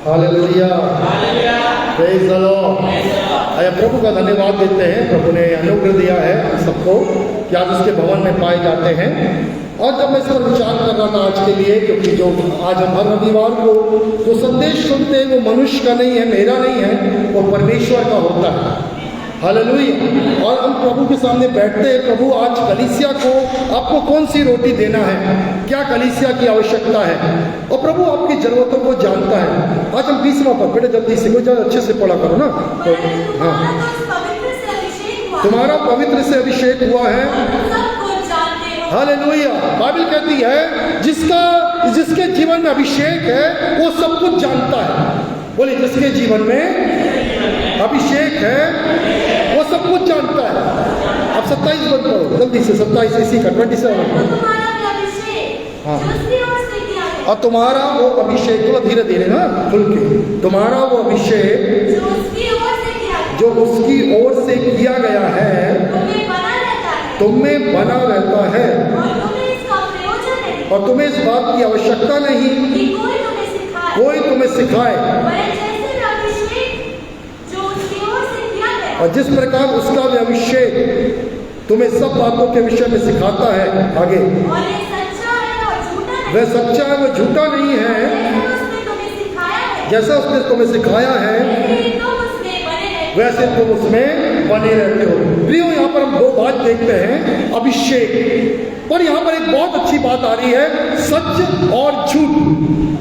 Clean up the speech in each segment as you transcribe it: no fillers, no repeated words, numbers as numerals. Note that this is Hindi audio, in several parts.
Hallelujah, praise the Lord. आइए प्रभु का धन्यवाद देते हैं। प्रभु ने अनुग्रह दिया है हम सबको कि आज उसके भवन में पाए जाते हैं। और जब मैं इस पर विचार कर रहा था आज के लिए, क्योंकि जो आज हम हर रविवार को जो संदेश सुनते हैं वो मनुष्य का नहीं है, मेरा नहीं है, वो परमेश्वर का होता है। हालेलुया। और हम प्रभु के सामने बैठते हैं। प्रभु आज कलीसिया को आपको कौन सी रोटी देना है, क्या कलीसिया की आवश्यकता है, और प्रभु आपकी जरूरतों को जानता है। आज हम 20वां पद, बेटे जल्दी से, कुछ अच्छे से पढ़ा करो ना। तो हाँ, तुम्हारा पवित्र से अभिषेक हुआ है। हालेलुया। बाइबल कहती है जिसके जीवन में अभिषेक है वो सब कुछ जानता है। बोलिए, जिसके जीवन में अभिषेक है वो सब कुछ जानता है। अब 27 बंद करो जल्दी से, 27 इसी का 27। हाँ, और तुम्हारा वो अभिषेक, थोड़ा धीरे धीरे ना खुल के, तुम्हारा वो अभिषेक जो उसकी ओर से किया गया है तुम में बना रहता है, और तुम्हें इस बात की आवश्यकता नहीं कि कोई तुम्हें सिखाए। और जिस प्रकार उसका भी अभिषेक तुम्हें सब बातों के विषय में सिखाता है, आगे वह सच्चा है, वह झूठा नहीं है। जैसा उसने तुम्हें सिखाया है वैसे तुम उसमें बने रहते हो। प्रियो, यहाँ पर हम दो बात देखते हैं, अभिषेक, और यहाँ पर एक बहुत अच्छी बात आ रही है, सच और झूठ।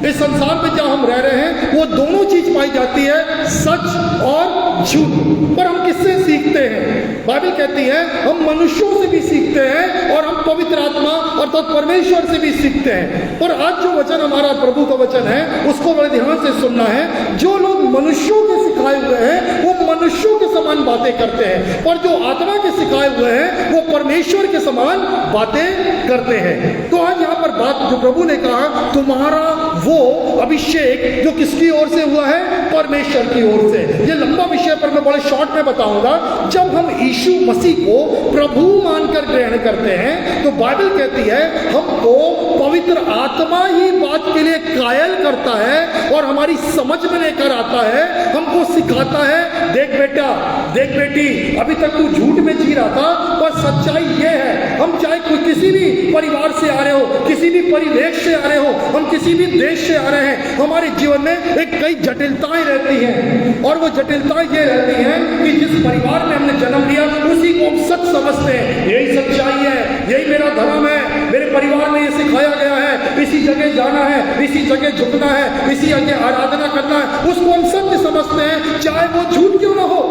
इस संसार में जहाँ हम रह रहे हैं वो दोनों चीज पाई जाती है, सच और झूठ। पर हम किससे सीखते हैं? बाइबल कहती है हम मनुष्यों से भी सीखते हैं और हम पवित्र आत्मा अर्थात परमेश्वर से भी सीखते हैं। और आज जो वचन हमारा प्रभु का वचन है उसको बड़े ध्यान से सुनना है। जो लोग मनुष्यों के सिखाए हुए हैं वो मनुष्यों के समान बातें करते हैं, और जो आत्मा के सिखाए हुए हैं वो परमेश्वर के समान बातें करते हैं। तो आज यहाँ पर बात जो प्रभु ने कहा, तुम्हारा वो अभिषेक जो किसकी ओर से हुआ है? परमेश्वर की ओर से। ये लंबा विषय पर मैं बड़े शॉर्ट में बताऊंगा। जब हम यीशु मसीह को प्रभु मानकर ग्रहण करते हैं तो बाइबल कहती है हमको पवित्र आत्मा ही बात के लिए कायल करता है और हमारी समझ में लेकर आता है, हमको सिखाता है, देख बेटा, देख बेटी, अभी तक तू झूठ में जी रहा था, पर सच्चाई ये है, हम चाहे कोई किसी भी परिवार से आ रहे हो, किसी भी परिवेश से आ रहे हो, हम किसी भी देश से आ रहे हैं, हमारे जीवन में एक कई जटिलताएं रहती हैं। और वो जटिलताएं ये रहती हैं कि जिस परिवार में हमने जन्म लिया उसी को हम सच समझते हैं, यही सच्चाई है, यही मेरा धर्म है, मेरे परिवार में ये सिखाया गया है, इसी जगह जाना है, इसी जगह झुकना है, इसी जगह आराधना करना है, उसको हम सत्य समझते हैं, चाहे वो झूठ क्यों ना हो।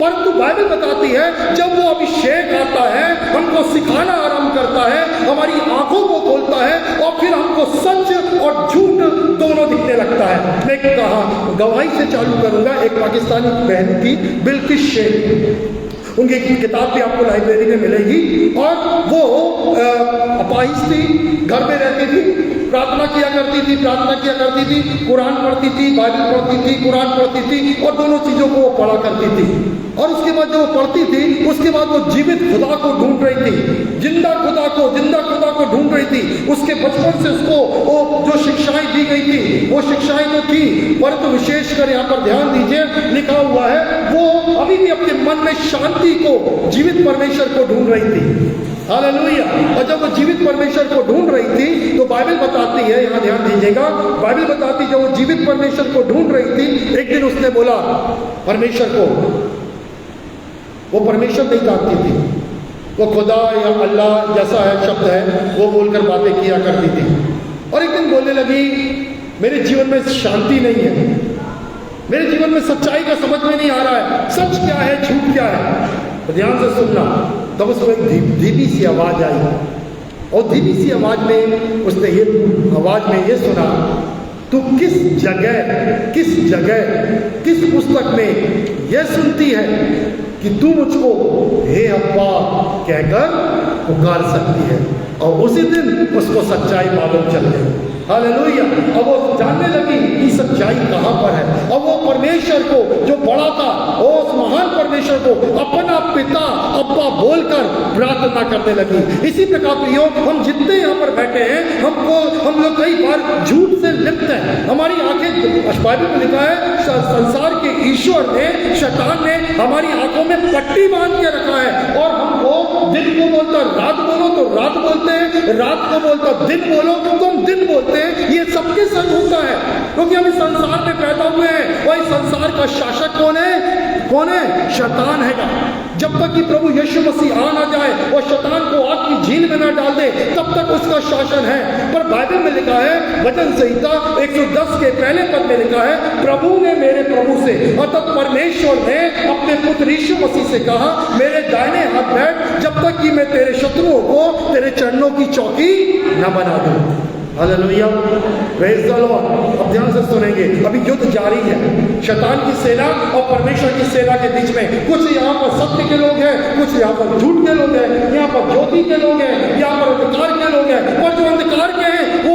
परंतु बाइबल बताती है जब वो अभिषेक आता है हमको सिखाना आरंभ करता है, हमारी आंखों को खोलता है और फिर हमको सच और झूठ दोनों दिखने लगता है। मैं कहा गवाही से चालू करूंगा। एक पाकिस्तानी बहन थी बिल्किश शेख, उनकी किताब भी आपको लाइब्रेरी में मिलेगी, और वो अपाहिज थी, घर में रहती थी, प्रार्थना किया करती थी, कुरान पढ़ती थी, बाइबल पढ़ती थी, कुरान पढ़ती थी, और दोनों चीजों को वो पढ़ा करती थी। और उसके बाद जब वो पढ़ती थी उसके बाद वो जीवित खुदा को ढूंढ रही थी, जिंदा खुदा को ढूंढ रही थी। उसके बचपन से उसको वो जो शिक्षाएं दी गई थी वो शिक्षाएं तो थी, परंतु विशेषकर यहाँ पर ध्यान दीजिए, लिखा हुआ है वो अभी भी अपने मन में शांति को, जीवित परमेश्वर को ढूंढ रही थी। हालेलुया। और जब वो जीवित परमेश्वर को ढूंढ रही थी तो बाइबल बताती है, यहाँ ध्यान दीजिएगा, बाइबल बताती जब वो जीवित परमेश्वर को ढूंढ रही थी, एक दिन उसने बोला परमेश्वर को, वो परमेश्वर नहीं जानती थी, वो खुदा या अल्लाह जैसा है शब्द है वो बोलकर बातें किया करती थी। और एक दिन बोलने लगी मेरे जीवन में शांति नहीं है, मेरे जीवन में सच्चाई का समझ में नहीं आ रहा है, सच क्या है झूठ क्या है। तो ध्यान से सुनना। तब उसमें एक धीमी सी आवाज आई, और धीमी सी आवाज में उसने ये सुना, तू किस जगह किस पुस्तक में यह सुनती है कि तू मुझको हे अब्बा कहकर पुकार सकती है। और उसी दिन उसको सच्चाई मालूम चल गई। हालेलुया। अब वो जानने लगी कि सच्चाई कहाँ पर है। अब वो परमेश्वर को जो बड़ा था, वो उस महान परमेश्वर को अपना पिता अब्बा बोलकर प्रार्थना करने लगी। इसी प्रकार प्रियो, हम जितने यहाँ पर बैठे हैं, हम लोग कई बार झूठ से लिप्त हैं। हमारी आंखें, बाइबल में लिखा है, संसार के ईश्वर ने, शैतान ने हमारी आंखों में पट्टी बांध के रखा है और हमको दिन को बोलता रात बोलो तो रात बोलते हैं, रात को बोलता दिन बोलो तो हम दिन बोलते हैं। ये सबके संग होता है, क्योंकि हम इस संसार में पैदा हुए हैं। वही संसार का शासक कौन है? कौन है? शैतान है। जब तक कि प्रभु यीशु मसीह आ ना जाए और शैतान को आग की झील में ना डाल दे, तब तक उसका शासन है। पर बाइबल में लिखा है, वचन संहिता 110 के पहले पद में लिखा है, प्रभु ने मेरे प्रभु से, अर्थात परमेश्वर ने अपने पुत्र यीशु मसीह से कहा, मेरे दाहिने हाथ बैठ, जब तक कि मैं तेरे शत्रुओं को तेरे चरणों की चौकी न बना दूं। Hallelujah, praise the Lord. अब ध्यान से सुनेंगे, अभी युद्ध जारी है शैतान की सेना और परमेश्वर की सेना के बीच में। कुछ यहाँ पर सत्य के लोग हैं, कुछ यहाँ पर झूठ के लोग हैं, यहाँ पर ज्योति के लोग हैं, यहाँ पर अंधकार के लोग हैं। और जो अंधकार के हैं वो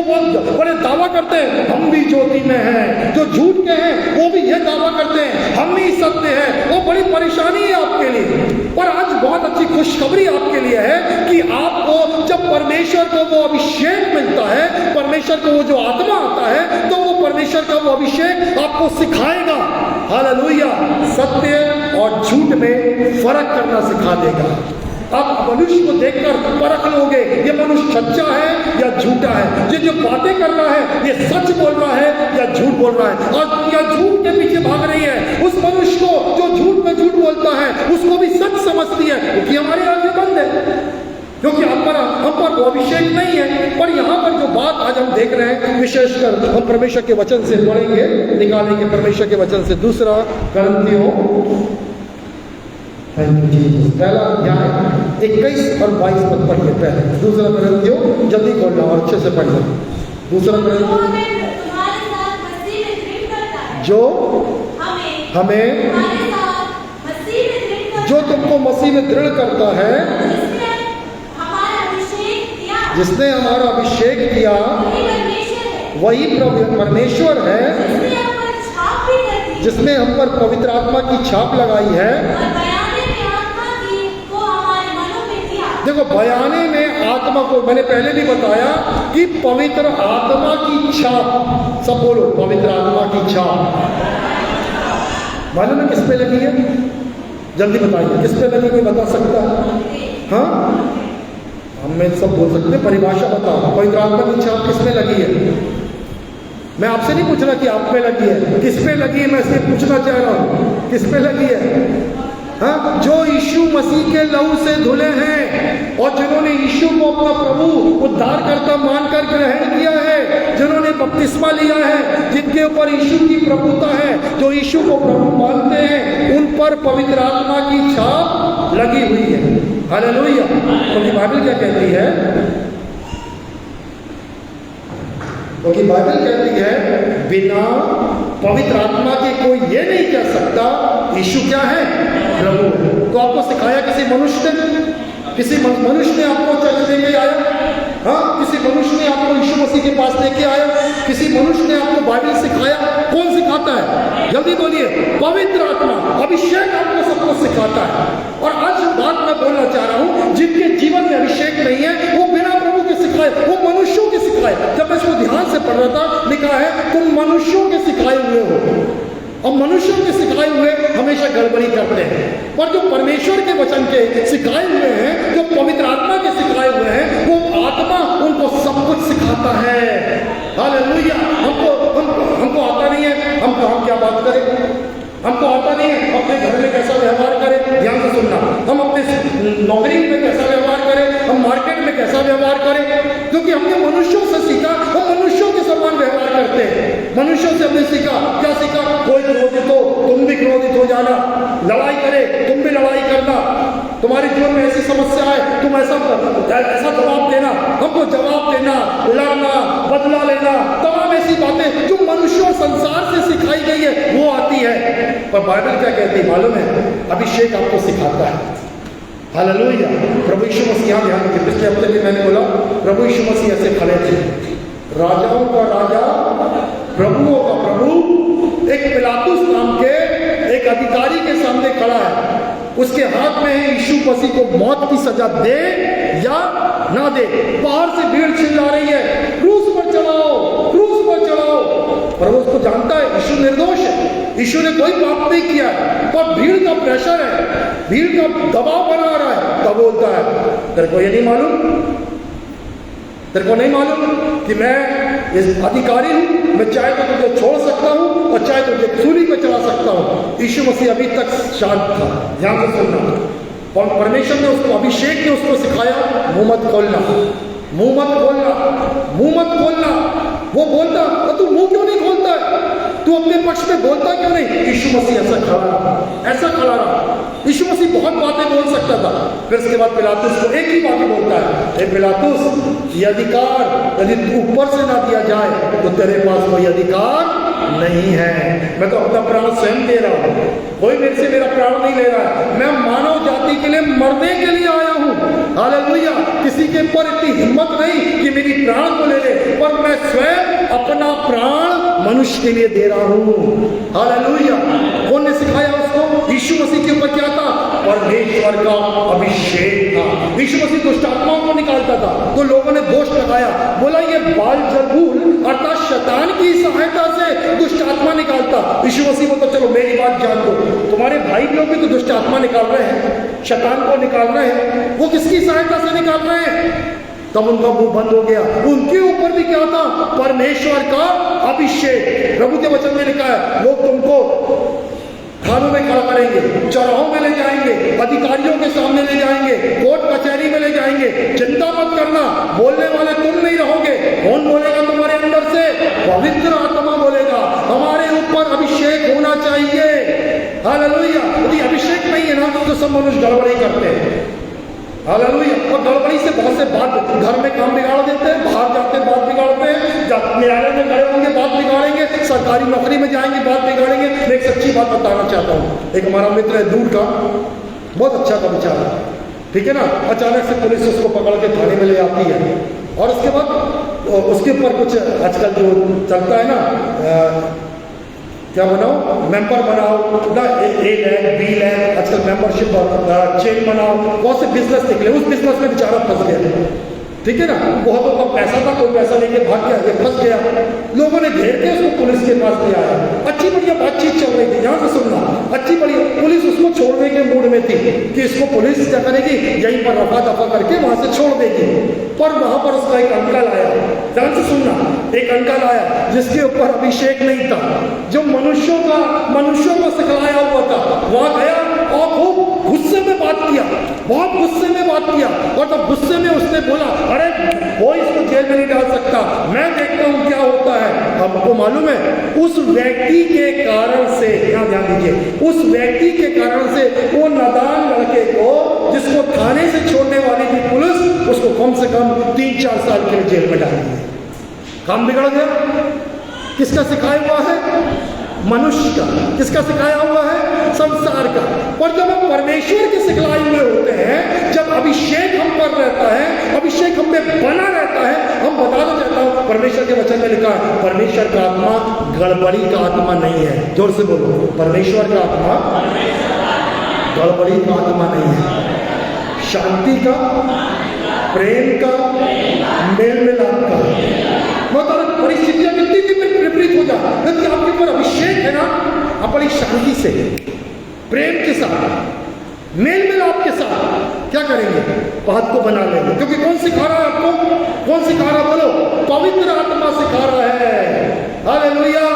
बड़े दावा करते हैं हम भी ज्योति में हैं। जो झूठ के हैं वो भी ये दावा करते हैं हम ही सत्य हैं। वो बड़ी परेशानी है आपके लिए। और आज बहुत अच्छी खुशखबरी आपके लिए है कि आपको जब परमेश्वर को वो अभिषेक मिलता है, परमेश्वर को वो जो आत्मा आता है, तो वो परमेश्वर का वो अभिषेक आपको सिखाएगा। हालेलुया, सत्य और झूठ में फर्क करना सिखा देगा। आप मनुष्य को देखकर परख लोगे, ये मनुष्य सच्चा है या झूठा है, ये जो बातें कर रहा है ये सच बोल रहा है या झूठ बोल रहा है। और क्या झूठ के पीछे भाग रही है, उस मनुष्य को जो झूठ में झूठ बोलता है उसको भी सच समझती है, क्योंकि हमारी आंखें बंद है, क्योंकि हम पर वो अभिषेक नहीं है। पर यहाँ पर जो बात आज हम देख रहे हैं, विशेषकर हम परमेश्वर के वचन से पढ़ेंगे, निकालेंगे परमेश्वर के वचन से। दूसरा करंथियों, पहला अध्याय 21 और 22 पद पढ़िए। पहले दूसरा करंथियों, जल्दी खोलना और अच्छे से पढ़ना। दूसरा करंथियों, जो हमें जो तुमको मसीह में दृढ़ करता है, जिसने हमारा अभिषेक किया, वही परमेश्वर है, जिसने हम पर पवित्र आत्मा की छाप लगाई है। देखो, बयाने में आत्मा को मैंने पहले भी बताया कि पवित्र आत्मा की छाप, सब बोलो पवित्र आत्मा की छाप। मालूम है किस पे लगी है? जल्दी बताइए किस पे लगी, कोई बता सकता है? हाँ, हमें सब बोल सकते, परिभाषा बताओ, पवित्र आत्मा की छाप किस पे लगी है? मैं आपसे नहीं पूछ रहा कि आप पे लगी है, किस पे लगी है, मैं सिर्फ पूछना चाह रहा हूँ किस पे लगी है। हाँ, जो यीशु मसीह के लहू से धुले हैं और जिन्होंने यीशु को अपना प्रभु उद्धारकर्ता मानकर ग्रहण किया है, जिन्होंने बपतिस्मा लिया है, जिनके ऊपर यीशु की प्रभुता है, जो यीशु को प्रभु मानते हैं, उन पर पवित्र आत्मा की छाप लगी हुई है। हालेलुया। क्योंकि बाइबल क्या कहती है? क्योंकि बाइबल कहती है बिना पवित्र आत्मा के कोई ये नहीं कह सकता यीशु क्या है? प्रभु है। तो आपको सिखाया किसी मनुष्य ने? किसी मनुष्य ने आपको चर्च लेके आया? हाँ, किसी मनुष्य ने आपको यीशु मसीह के पास लेके आया? किसी मनुष्य ने आपको बाइबल सिखाया? कौन सिखाता है? जल्दी बोलिए, पवित्र आत्मा, अभिषेक आपको सब कुछ सिखाता है। और आज बात मैं बोलना चाह रहा हूँ, जिनके जीवन में अभिषेक नहीं है वो बिना प्रभु के सिखाए, वो मनुष्यों के सिखाए। जब मैं इसको ध्यान से पढ़ रहा था, लिखा है तुम मनुष्यों के सिखाए हुए हो। और मनुष्यों के सिखाए हुए हमेशा गड़बड़ी करते हैं, पर जो परमेश्वर के वचन के सिखाए हुए हैं, जो पवित्र आत्मा के सिखाए हुए हैं, वो आत्मा उनको सब कुछ सिखाता है। हालेलुया। हमको आता नहीं है, हम क्या बात करें? हमको आता नहीं है अपने घर में कैसा व्यवहार करें। ध्यान से सुनना, हम अपने नौकरी में कैसा व्यवहार करें, हम मार्केट में कैसा व्यवहार करें, क्योंकि हमने मनुष्यों से सीखा, हम मनुष्यों के समान व्यवहार करते हैं। मनुष्यों से हमने सीखा, क्या सीखा? कोई क्रोधित हो तुम भी क्रोधित हो जाना, लड़ाई करे तुम भी लड़ाई करना, तुम्हारे जीवन में ऐसी समस्या है तुम ऐसा जवाब देना, हमको जवाब देना, लड़ना, बदला लेना, तमाम ऐसी बातें जो मनुष्यों संसार से सिखाई गई है वो आती है। पर बाइबल क्या कहती है मालूम है? अभिषेक आपको सिखाता है। हालेलुया। प्रभु यीशु मसीह, ध्यान रखिए, पिछले हफ्ते भी मैंने बोला प्रभु यीशु मसीह ऐसे खड़े थे राजाओं का राजा, प्रभुओं का प्रभु, एक पिलातुस नाम के एक अधिकारी के सामने खड़ा है। उसके हाथ में है यीशु मसीह को मौत की सजा दे या ना दे। बाहर से भीड़ चिल्ला रही है, क्रूस पर चढ़ाओ, क्रूस पर चढ़ाओ। पर वो उसको जानता है यीशु निर्दोष है, यीशु ने कोई पाप नहीं किया है, पर भीड़ का प्रेशर है, भीड़ का दबाव बना रहा है। तब बोलता है, तेरे को ये नहीं मालूम, तेरे को नहीं मालूम कि मैं इस अधिकारी हूं, मैं चाहे तो तुझे छोड़ सकता हूं और चाहे तो तुझे सूली पे चढ़ा सकता हूं। यीशु मसीह अभी तक शांत था। ध्यान से सुनना, और परमेश्वर ने उसको, अभिषेक ने उसको सिखाया, मुंह मत खोलना, मुंह मत खोलना, मुंह मत खोलना। वो बोलता, तू मुंह क्यों नहीं खोलता है, तू अपने पक्ष में बोलता क्यों नहीं? यीशु मसीह ऐसा खड़ा रहा, ऐसा खड़ा रहा। यीशु मसीह बहुत बातें बोल सकता था। फिर उसके बाद पिलातुस को एक ही बात बोलता है, हे पिलातुस, ये अधिकार यदि ऊपर से ना दिया जाए तो तेरे पास कोई अधिकार नहीं है। मैं तो अपना प्राण स्वयं दे रहा हूं, कोई मेरे से मेरा प्राण नहीं ले रहा है। मैं मानव जाति के लिए मरने के लिए आया हूं। हालेलुया। किसी के ऊपर इतनी हिम्मत नहीं कि मेरी प्राण को ले ले, पर मैं स्वयं अपना प्राण मनुष्य के लिए दे रहा हूं। हालेलुया। कौन ने सिखाया उसको? यीशु मसीह के ऊपर क्या था? परमेश्वर का अभिषेक था। यीशु मसीह दुष्ट आत्माओं को निकालता था, तो लोगों ने दोष लगाया, बोला ये बालजबूल अर्थात शैतान की सहायता से दुष्ट आत्मा निकालता। यीशु मसीह बोलता, चलो मेरी बात जान दो, तुम्हारे भाई लोग भी तो दुष्ट आत्मा निकाल रहे हैं, शैतान को निकाल रहे हैं, वो किसकी सहायता से निकाल रहे हैं? तब उनका मुंह बंद हो गया। उनके ऊपर भी क्या था? परमेश्वर का अभिषेक। प्रभु के वचन में लिखा है, लोग तुमको थानों में खड़ा करेंगे, चौराहों में ले जाएंगे, अधिकारियों के सामने ले जाएंगे, कोर्ट कचहरी में ले जाएंगे। चिंता मत करना, बोलने वाले तुम नहीं रहोगे। कौन बोलेगा तुम्हारे अंदर से? पवित्र आत्मा बोलेगा। हमारे ऊपर अभिषेक होना चाहिए। हालेलुया। यदि अभिषेक नहीं है ना तो सब मनुष्य गड़बड़ी करते हैं। हालेलुया। और गड़बड़ी से बहुत से बात, घर में काम बिगाड़ देते हैं, बाहर जाते हैं बात बिगाड़ते हैं, न्यायालय में खड़े होंगे बात बिगाड़ेंगे, सरकारी नौकरी में जाएंगे बात बिगाड़ेंगे। मैं एक सच्ची बात बताना चाहता हूँ। एक हमारा मित्र है दूर का, बहुत अच्छा था बेचारा, ठीक है ना। अचानक से पुलिस उसको पकड़ के थाने में ले आती है, और उसके बाद उसके ऊपर कुछ आजकल जो चलता है ना, क्या बनाओ, मेंबर बनाओ ना, ए लैंड बी लैंड, आजकल मेंबरशिप चेन बनाओ, बहुत से बिजनेस निकले। उस बिजनेस में बेचारा फंस गया, ठीक है ना। बहुत का पैसा था, कोई पैसा लेके भाग गया, ये फंस गया। लोगों ने घेर के उसको पुलिस के पास ले आया। अच्छी बढ़िया बातचीत चल रही थी, ध्यान से सुनना, अच्छी बढ़िया। पुलिस उसको छोड़ने के मूड में थी कि इसको पुलिस क्या करेगी, यहीं पर रफा दफा करके वहां से छोड़ देगी। पर वहां पर उसका एक अंकल आया, ध्यान से सुनना, एक अंकल आया जिसके ऊपर अभिषेक नहीं था, जो मनुष्यों को सिखलाया हुआ था। वहां गया और खूब गुस्से में बात किया, बहुत गुस्से में बात किया। और तब गुस्से में उसने बोला, अरे कोई इसको जेल में नहीं डाल सकता, मैं देखता हूं क्या होता है। हमको मालूम है उस व्यक्ति के कारण से, यहां ध्यान दीजिए, उस व्यक्ति के कारण से वो नादान लड़के को, जिसको थाने से छोड़ने वाली थी पुलिस, उसको कम से कम 3-4 साल के लिए जेल में डाल दिया। काम बिगड़ गया। किसका सिखाया हुआ है? मनुष्य का। किसका सिखाया हुआ है? संसार का। पर जब हम परमेश्वर के सिखलाए हुए होते हैं, जब अभिषेक हम पर रहता है, अभिषेक हम में बना रहता है, हम बताना चाहता हूं, परमेश्वर के वचन में लिखा है, परमेश्वर का आत्मा गड़बड़ी का आत्मा नहीं है। जोर से बोलो, परमेश्वर का आत्मा गड़बड़ी का आत्मा नहीं है। शांति का, प्रेम का, मेल मिलाप का। मतलब परिस्थितियां कितनी भी विपरीत हो जाए, यदि आपके ऊपर अभिषेक है ना, आप बड़ी शांति से, प्रेम के साथ, मेल मिलाप के साथ क्या करेंगे? बात को बना लेंगे। क्योंकि कौन सिखा रहा है आपको? कौन सिखा रहा? बोलो, पवित्र आत्मा सिखा रहा है। हालेलुया।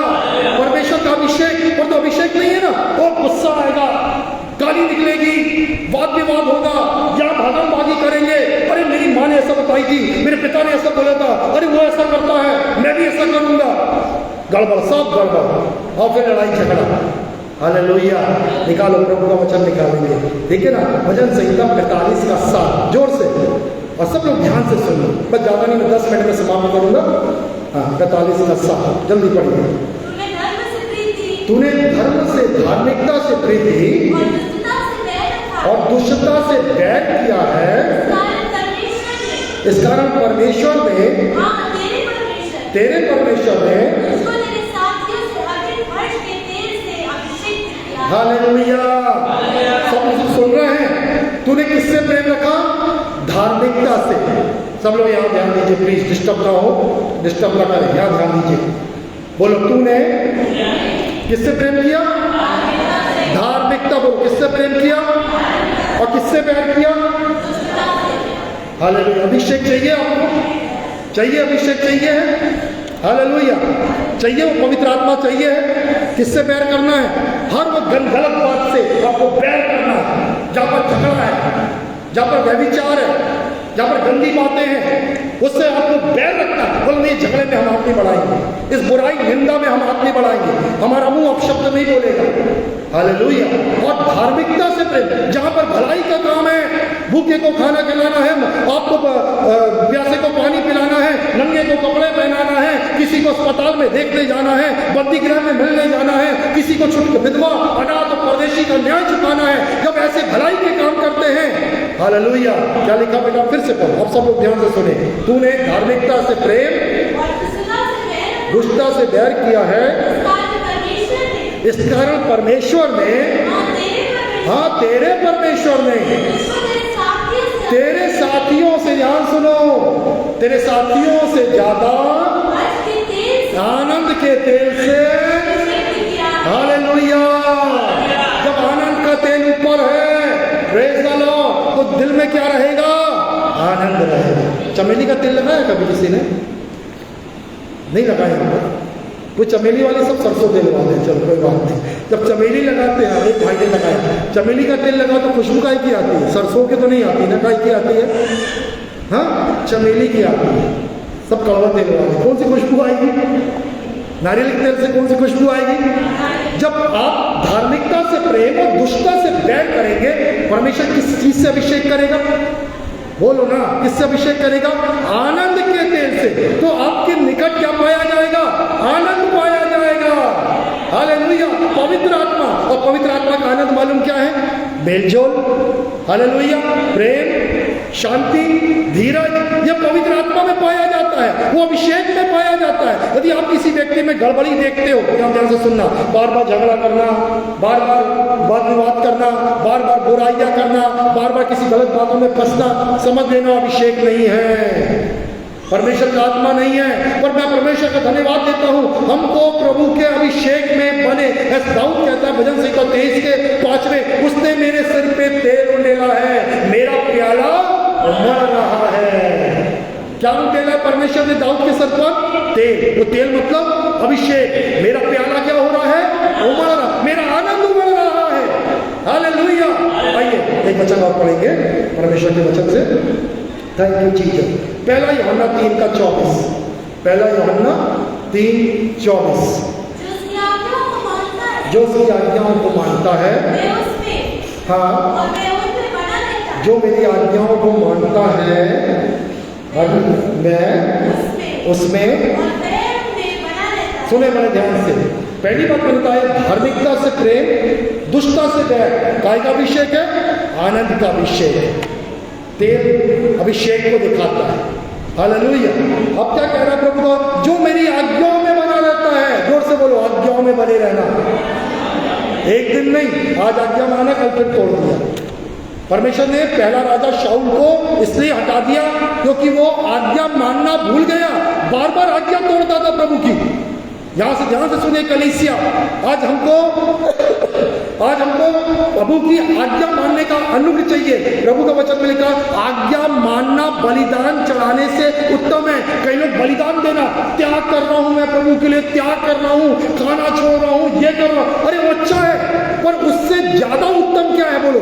परमेश्वर का अभिषेक। और तो अभिषेक नहीं है ना, तो गुस्सा आएगा, गाली निकलेगी, वाद विवाद होगा, या भागम-भागी करेंगे। अरे मेरी माँ ने ऐसा बताई थी, मेरे पिता ने ऐसा बोला था, अरे वो ऐसा करता है, मैं भी ऐसा करूंगा। गड़बड़, सब गड़बड़, और फिर लड़ाई झगड़ा। हालेलुया। निकालो, प्रभु का वचन निकालेंगे, ठीक है ना। भजन संहिता 45 का 7, जोर से, और सब लोग ध्यान से सुन लो। बस ज्यादा नहीं, मैं 10 मिनट में समाप्त करूंगा। हाँ, 45 का 7, जल्दी पढ़िए। तूने धर्म से, धार्मिकता से प्रीति और दुष्टता से बैर किया है, इस कारण परमेश्वर ने तेरे परमेश्वर ने उसको तेरे साथियों से अधिक हर्ष के तेल से अभिषेक किया। हालेलुया। सब कुछ सुन रहे हैं? तूने किससे प्रेम रखा? धार्मिकता से। सब लोग यहाँ ध्यान दीजिए प्लीज, डिस्टर्ब ना हो, डिस्टर्ब ना करें, यहाँ ध्यान दीजिए। बोलो, तूने किससे प्रेम किया? धार्मिकता। बोलो, किससे प्रेम किया और किससे प्यार किया? हालेलुया। अभिषेक चाहिए आपको? चाहिए अभिषेक? चाहिए है? हालेलुया। चाहिए वो पवित्र आत्मा चाहिए है? किससे बैर करना है? हर वो गलत बात से आपको बैर करना है। जहां पर झगड़ा है, जहां पर व्यभिचार है, जहां पर गंदी बातें हैं, उससे आपको बैर रखना है। बोलो नहीं, झगड़े में हम हाथ नहीं बढ़ाएंगे, इस बुराई निंदा में हम हाथ नहीं बढ़ाएंगे, हमारा मुंह अपशब्द नहीं बोलेगा। हालेलुया। और धार्मिकता से प्रेम, जहां पर भलाई का काम है, भूखे को खाना खिलाना है, आपको प्यासे को पानी पिलाना है, नंगे को कपड़े पहनाना है, किसी को अस्पताल में देखने जाना है, बंदी गृह में मिलने जाना है, किसी को छुटकर विधवा अनाथ और परदेशी का न्याय चुकाना है, जब ऐसे भलाई के काम करते हैं। हालेलुया। क्या लिखा बेटा? फिर से पढ़ो, आप सब लोग ध्यान से सुने। तूने धार्मिकता से प्रेम और दुष्टता से बैर किया है, इस कारण परमेश्वर ने, हाँ तेरे परमेश्वर ने तेरे साथियों से, ध्यान सुनो, तेरे साथियों से ज्यादा आनंद के तेल से। हालेलुया। जब आनंद का तेल ऊपर है, प्रेज़ द लॉर्ड, तो दिल में क्या रहेगा? आनंद रहेगा। चमेली का तेल लगाया कभी किसी ने? नहीं लगाया होगा। वो चमेली वाले सब सरसों तेल लगाते हैं। चलो कोई बात नहीं। जब चमेली लगाते हैं, एक भाई ने लगाया, चमेली का तेल लगाओ तो खुशबू काय की आती है? सरसों की तो नहीं आती ना, काय की आती है? हाँ, चमेली की आती है। सब कड़वा तेल वाले, कौन सी खुशबू आएगी? नारियल के तेल से कौन सी खुशबू आएगी? जब आप धार्मिकता से प्रेम और दुष्टता से बैर करेंगे, परमेश्वर किस चीज से अभिषेक करेगा? बोलो ना, किससे अभिषेक करेगा? आनंद के तेल से। तो आपके निकट क्या पाया जाएगा? आनंद पाया जाएगा। हालेलुया। पवित्र आत्मा, और पवित्र आत्मा का आनंद मालूम क्या है? मेलजोल, हालेलुया, प्रेम, शांति, धीरज, यह पवित्र आत्मा में पाया जाता है, वो अभिषेक में पाया जाता है। यदि आप किसी व्यक्ति में गड़बड़ी देखते हो, ध्यान से सुनना, बार बार झगड़ा करना, बार बार वाद विवाद करना, बार बार बुराइयां करना, बार बार किसी गलत बातों में फंसना, समझ लेना अभिषेक नहीं है, परमेश्वर का आत्मा नहीं है। पर मैं परमेश्वर का धन्यवाद देता हूं, हमको प्रभु के अभिषेक में बने। दाऊद कहता है भजन संहिता 23 के 5वें, उसने मेरे सिर पे तेल उंडेला है, मेरा प्याला उमड़ रहा है। क्या उंडेला है परमेश्वर ने दाऊद के सर पर? तेल। वो तेल मतलब अभिषेक। मेरा प्याला क्या हो रहा है? उमड़ रहा, मेरा आनंद उमड़ रहा है। हालेलुया। आइए एक वचन और पढ़ेंगे परमेश्वर के वचन से। Thank you Jesus. पहला यूहन्ना 3:24। पहला यूहन्ना 3:24। जो उसकी आज्ञाओं को मानता है, हाँ, जो मेरी आज्ञाओं को मानता है, मैं उसमें, सुने बड़े ध्यान से। पहली बात बनता है धार्मिकता से प्रेम, दुष्टता से बैर। काय का अभिषेक है? आनंद का अभिषेक है। तेल अभिषेक को दिखाता है। हालेलुया। अब क्या कह रहा है प्रभु को? जो मेरी आज्ञाओं में बना रहता है। जोर से बोलो, आज्ञाओं में बने रहना। एक दिन नहीं, आज आज्ञा माना, कल फिर तोड़ दिया। परमेश्वर ने पहला राजा शाऊल को इसलिए हटा दिया क्योंकि वो आज्ञा मानना भूल गया, बार बार आज्ञा तोड़ता था प्रभु की। यहां से ध्यान से सुनिए कलीसिया, आज हमको प्रभु की आज्ञा मानने का अनुग्रह चाहिए। प्रभु का वचन में लिखा, आज्ञा मानना बलिदान चढ़ाने से उत्तम है। कई लोग बलिदान देना, त्याग कर रहा हूं, मैं प्रभु के लिए त्याग कर रहा हूं, खाना छोड़ रहा हूं, ये कर रहा हूं। अरे वो अच्छा है, पर उससे ज्यादा उत्तम क्या है? बोलो,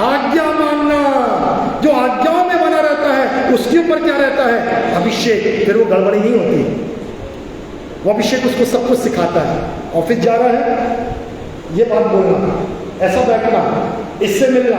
आज्ञा मानना। जो आज्ञाओं में बना रहता है उसके ऊपर क्या रहता है? अभिषेक। फिर वो गड़बड़ी नहीं होती। वो अभिषेक उसको सब कुछ सिखाता है। ऑफिस जा रहा है, ये बात बोलना, ऐसा बैठना, इससे मिलना,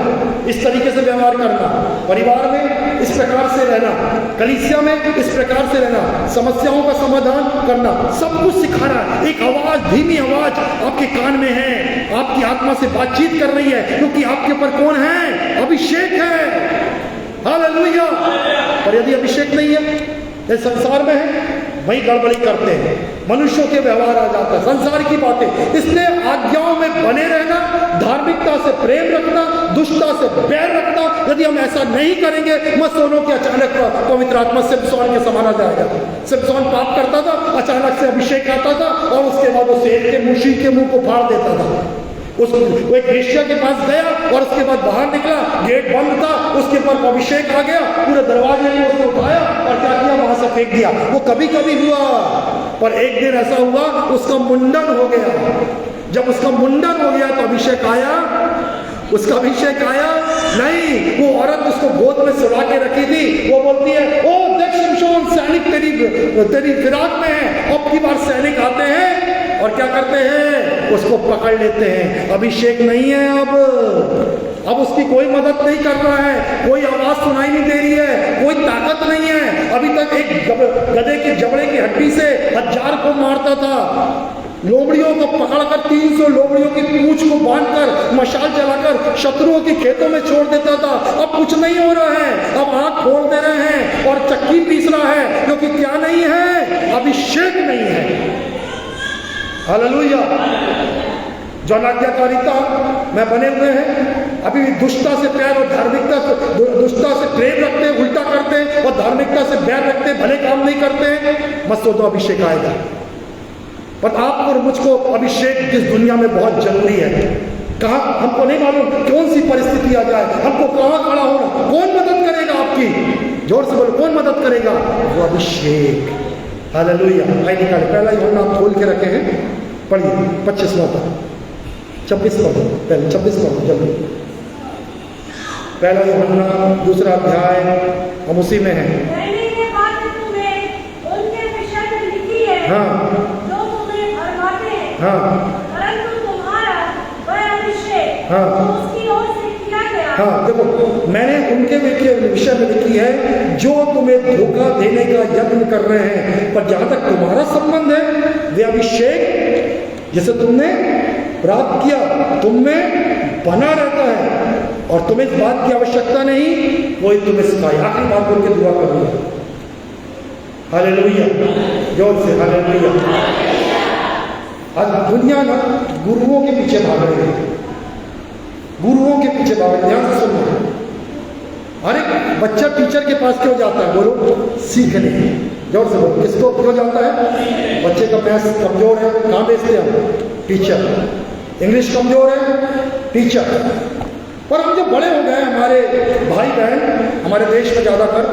इस तरीके से व्यवहार करना, परिवार में इस प्रकार से रहना, कलीसिया में इस प्रकार से रहना, समस्याओं का समाधान करना, सब कुछ सिखा रहा है। एक आवाज, धीमी आवाज आपके कान में है, आपकी आत्मा से बातचीत कर रही है, क्योंकि आपके ऊपर कौन है? अभिषेक है। हालेलुया। पर यदि अभिषेक नहीं है, इस संसार में है, वही गड़बड़ी करते हैं, मनुष्यों के व्यवहार आ जाता है, संसार की बातें। इसलिए आज्ञाओं में बने रहना, धार्मिकता से प्रेम रखना, दुष्टता से बैर रखना। यदि हम ऐसा नहीं करेंगे, मत सोनो कि अचानक पवित्र आत्मा सिमसोन के समान आ जाएगा। सिमसोन पाप करता था, अचानक से अभिषेक आता था और उसके बाद वो शेर के मुशी के मुंह को फाड़ देता था। वो एक वेश्या के पास गया और उसके बाद बाहर निकला, गेट बंद था, उसके ऊपर अभिषेक आ गया, पूरे दरवाजे में उसको उठाया और क्या किया, वहां से फेंक दिया। वो कभी कभी हुआ, पर एक दिन ऐसा हुआ उसका मुंडन हो गया। जब उसका मुंडन हो गया तो अभिषेक आया, उसका अभिषेक आया नहीं। वो औरत उसको गोद में सुला के रखी थी, वो बोलती है, ओ देख शिमशोन, सैनिक तेरी फिराक में है। अब की बार सैनिक आते हैं और क्या करते हैं, उसको पकड़ लेते हैं। अभिषेक नहीं है, अब उसकी कोई मदद नहीं कर रहा है, कोई आवाज सुनाई नहीं दे रही है, कोई ताकत नहीं है। अभी तक एक गधे की जबड़े की हड्डी से 1000 को मारता था, लोमड़ियों को पकड़कर 300 लोमड़ियों की पूंछ को बांधकर मशाल जलाकर शत्रुओं के खेतों में छोड़ देता था। अब कुछ नहीं हो रहा है, अब आंख खोल दे रहे हैं और चक्की पीस रहा है, क्योंकि क्या नहीं है, अभिषेक नहीं है। हालेलुया। जो अनाज्ञाकारिता में बने हुए हैं, अभी भी दुष्टता से प्यार और धार्मिकता से, दुष्टता से प्रेम रखते हैं, उल्टा करते हैं, और धार्मिकता से बैर रखते हैं, भले काम नहीं करते, मत सोचो अभिषेक आएगा। पर आपको और मुझको अभिषेक इस दुनिया में बहुत जरूरी है। कहाँ हमको नहीं मालूम कौन सी परिस्थिति आ जाए, हमको कहाँ खड़ा होना, कौन मदद करेगा आपकी, जोर से बोलो, कौन मदद करेगा, वो अभिषेक। हालेलुया। आइए निकाले, पहला यूहन्ना आप खोल के रखे हैं, पढ़िए 25वां तक, 26 पढ़ो, पहले 26 पढ़ो जल्दी। पहला यूहन्ना 2 अध्याय, हम उसी में हैं। हाँ हाँ हाँ हाँ, देखो मैंने उनके विषय में लिखी है जो तुम्हें धोखा देने का यत्न कर रहे हैं, पर जहां तक तुम्हारा संबंध है, वे अभिषेक जिसे तुमने प्राप्त किया तुम में बना रहता है, और तुम्हें इस बात की आवश्यकता नहीं कोई तुम्हें सिखाए। आखिरी बात बोल के दुआ करूंगा। हालेलुया, जोर से हालेलुया। आज दुनिया ना गुरुओं के पीछे भाग रही है, गुरुओं के पीछे भाग रही है। ध्यान से सुनो, अरे बच्चा टीचर के पास क्यों जाता है, बोलो सीखने। जोर से बोलो, किसको क्यों जाता है, बच्चे का मैथ्स कमजोर है, कहाँ भेजते हैं हम, टीचर। इंग्लिश कमजोर है, टीचर। पर हम जब बड़े हो गए, हमारे भाई बहन हमारे देश में ज्यादातर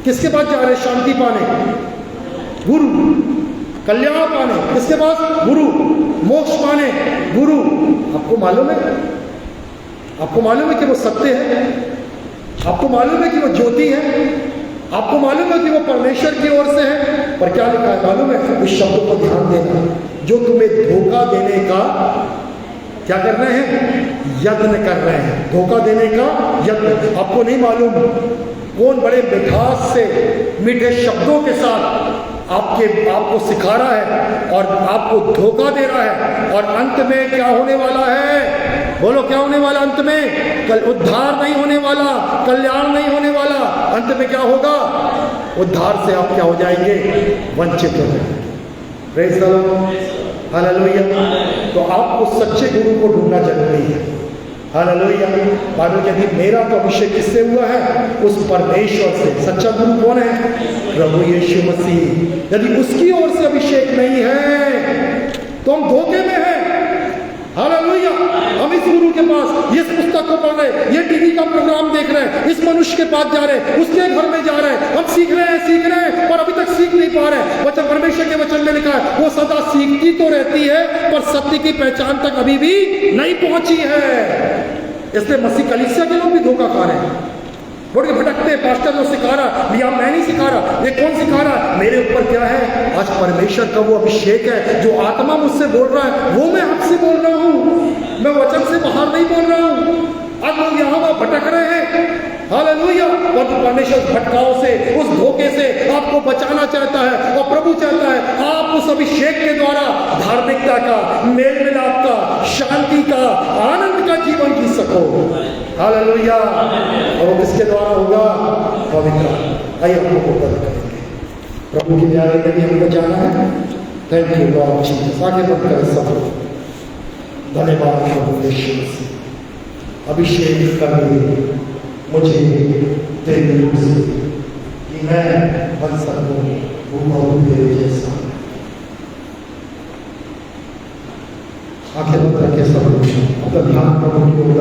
किसके पास जा रहे हैं, शांति पाने, गुरु। कल्याण पाने किसके पास, गुरु। मोक्ष पाने, गुरु। आपको मालूम है, आपको मालूम है कि वो सत्य है, आपको मालूम है कि वो ज्योति है, आपको मालूम है कि वो परमेश्वर की ओर से है, पर क्या लिखा है मालूम है, उस शब्द को ध्यान देना, जो तुम्हें धोखा देने का क्या कर रहे हैं, यत्न कर रहे हैं, धोखा देने का यत्न। आपको नहीं मालूम कौन बड़े मिठास से, मीठे शब्दों के साथ आपको सिखा रहा है और आपको धोखा दे रहा है, और अंत में क्या होने वाला है, बोलो क्या होने वाला, अंत में कल उद्धार नहीं होने वाला, कल्याण नहीं होने वाला। अंत में क्या होगा, उद्धार से आप क्या हो जाएंगे, वंचित हो जाएंगे। Praise the Lord, hallelujah. तो आपको सच्चे गुरु को ढूंढना जरूरी है। हालेलुया। बाइबल कहती है मेरा तो अभिषेक किससे हुआ है, उस परमेश्वर से। सच्चा गुरु कौन है, प्रभु यीशु मसीह। यदि उसकी ओर से अभिषेक नहीं है तो हम धोखे में हैं। हालेलुया। हम इस गुरु के पास, ये पुस्तक को पढ़ रहे, ये टीवी का प्रोग्राम देख रहे हैं, इस मनुष्य के पास जा रहे हैं, उसके घर में जा रहे हैं, हम सीख रहे हैं, पर अभी तक सीख नहीं पा रहे। वचन, परमेश्वर के वचन में लिखा है वो सदा सीखती तो रहती है, पर सत्य की पहचान तक अभी भी नहीं पहुंची है। इसलिए मसीह कलीसिया के लोग भी धोखा खा रहे हैं, छोड़ के भटकते हैं। पास्टर जो सिखा रहा, या मैं नहीं सिखा रहा, ये कौन सिखा रहा, मेरे ऊपर क्या है, आज परमेश्वर का वो अभिषेक है, जो आत्मा मुझसे बोल रहा है वो मैं आपसे बोल रहा हूँ, मैं वचन से बाहर नहीं बोल रहा हूँ। आज लोग यहाँ वहाँ भटक रहे हैं। हालेलुया। और परमेश्वर भटकाव से, उस धोखे से आपको बचाना चाहता है, और प्रभु चाहता है आप उस अभिषेक के द्वारा धार्मिकता का, मेल मिलाप का, शांति का, आनंद का जीवन जी सको। हालेलुया। और वो किसके द्वारा होगा, पवित्र। आइए हम लोग करेंगे। प्रभु की प्यारे के लिए हमको जाना है। Thank you Lord Jesus. आगे बढ़कर सब धन्यवाद प्रभु यीशु मसीह। अभिषेक कर दे मुझे तेरे रूप से कि मैं बन सकूं वो तेरे जैसा। आखिर तक के सब अपना ध्यान प्रभु की ओर